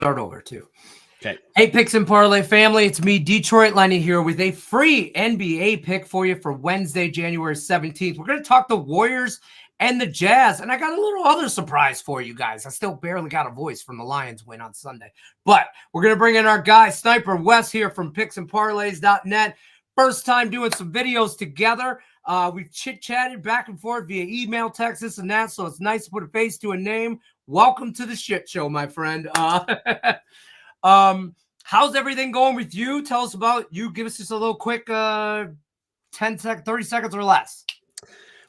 start over too. Okay. Hey, Picks and Parlay family, it's me, Detroit Lenny, here with a free NBA pick for you for Wednesday, January 17th. We're going to talk the Warriors and the Jazz, and I got a little other surprise for you guys. I still barely got a voice from the Lions win on Sunday, but we're going to bring in our guy, Sniper Wes, here from picksandparlays.net. First time doing some videos together. We've chit-chatted back and forth via email, text, this and that, so it's nice to put a face to a name. Welcome to the shit show, my friend. How's everything going with you? Tell us about you. Give us just a little quick 30 seconds or less.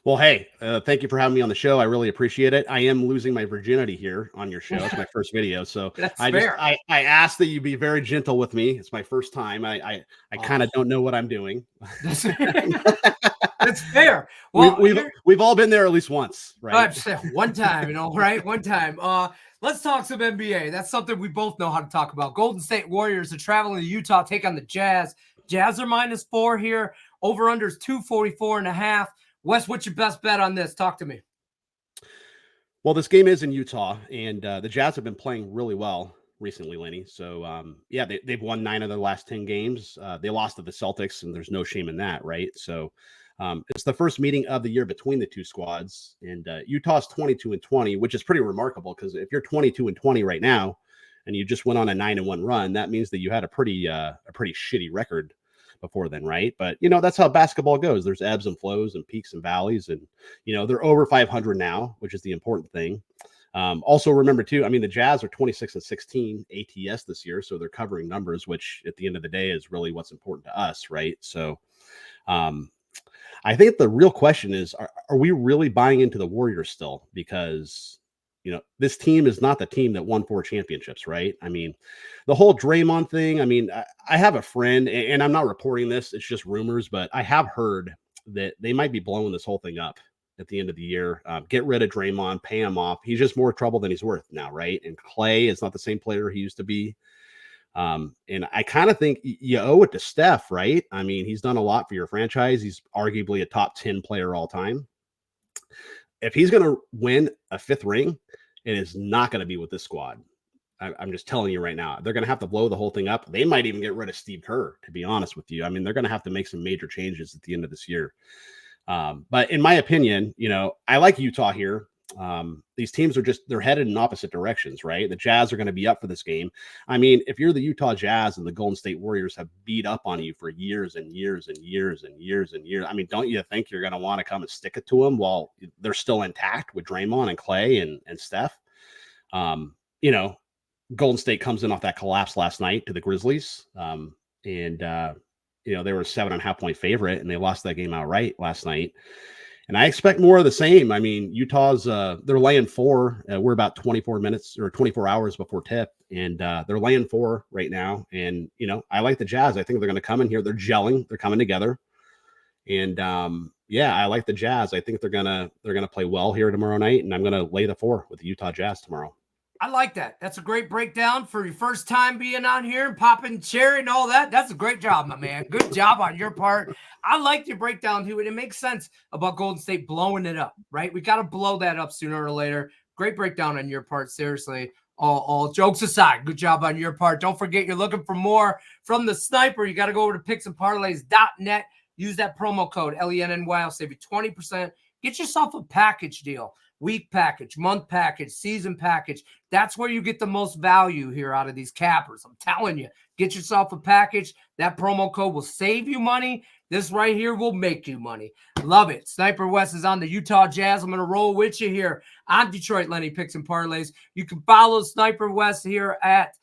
Well, hey, thank you for having me on the show. I really appreciate it. I am losing my virginity here on your show. It's my first video, so I ask that you be very gentle with me. It's my first time. I kind of don't know what I'm doing. That's fair. Well, we've all been there at least once, right? One time, right? One time. Let's talk some NBA. That's something we both know how to talk about. Golden State Warriors are traveling to Utah, take on the Jazz. Jazz are -4 here. Over under is 244.5. Wes, what's your best bet on this? Talk to me. Well, this game is in Utah, and the Jazz have been playing really well recently, Lenny. So, yeah, they've won 9 of their last 10 games. They lost to the Celtics, and there's no shame in that, right? So, it's the first meeting of the year between the two squads, and Utah's 22-20, which is pretty remarkable because if you're 22-20 right now, and you just went on a 9-1 run, that means that you had a pretty shitty record before then, right? But that's how basketball goes. There's ebbs and flows and peaks and valleys, and they're over 500 now, which is the important thing. Also remember too, I mean, the Jazz are 26-16 ATS this year, so they're covering numbers, which at the end of the day is really what's important to us, right? So I think the real question is, are we really buying into the Warriors still? Because this team is not the team that won 4 championships, right? I mean, the whole Draymond thing, I mean, I have a friend, and I'm not reporting this, it's just rumors, but I have heard that they might be blowing this whole thing up at the end of the year. Get rid of Draymond, pay him off. He's just more trouble than he's worth now, right? And Clay is not the same player he used to be. And I kind of think you owe it to Steph, right? I mean, he's done a lot for your franchise. He's arguably a top 10 player all time. If he's going to win a 5th ring, it is not going to be with this squad. I'm just telling you right now. They're going to have to blow the whole thing up. They might even get rid of Steve Kerr, to be honest with you. I mean, they're going to have to make some major changes at the end of this year. But in my opinion, I like Utah here. These teams they're headed in opposite directions, right? The Jazz are going to be up for this game. I mean, if you're the Utah Jazz and the Golden State Warriors have beat up on you for years and years and years and years and years, I mean, don't you think you're going to want to come and stick it to them while they're still intact with Draymond and Clay and Steph? Golden State comes in off that collapse last night to the Grizzlies. And they were a 7.5 point favorite, and they lost that game outright last night. And I expect more of the same. I mean, Utah's they're laying 4. We're about 24 minutes or 24 hours before tip, and they're laying 4 right now. And I like the Jazz. I think they're going to come in here. They're gelling. They're coming together. And yeah, I like the Jazz. I think they're gonna play well here tomorrow night, and I'm gonna lay the 4 with the Utah Jazz tomorrow. I like that. That's a great breakdown for your first time being on here and popping cherry and all that. That's a great job, my man. Good job on your part. I like your breakdown too, and it makes sense about Golden State blowing it up, right? We got to blow that up sooner or later. Great breakdown on your part. Seriously, all jokes aside, good job on your part. Don't forget, you're looking for more from the Sniper. You got to go over to picksandparlays.net. Use that promo code LENNY. I'll save you 20%. Get yourself a package deal. Week package, month package, season package. That's where you get the most value here out of these cappers. I'm telling you, get yourself a package. That promo code will save you money. This right here will make you money. Love it. Sniper West is on the Utah Jazz. I'm going to roll with you here on Detroit Lenny Picks and Parlays. You can follow Sniper West here at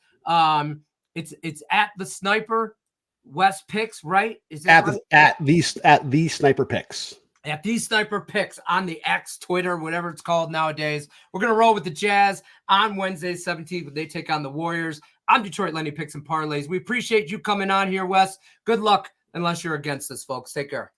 it's at the Sniper West Picks, right? Is that at the Sniper Picks. At these Sniper Picks on the X, Twitter, whatever it's called nowadays. We're going to roll with the Jazz on Wednesday, 17th, when they take on the Warriors. I'm Detroit Lenny Picks and Parlays. We appreciate you coming on here, Wes. Good luck, unless you're against us, folks. Take care.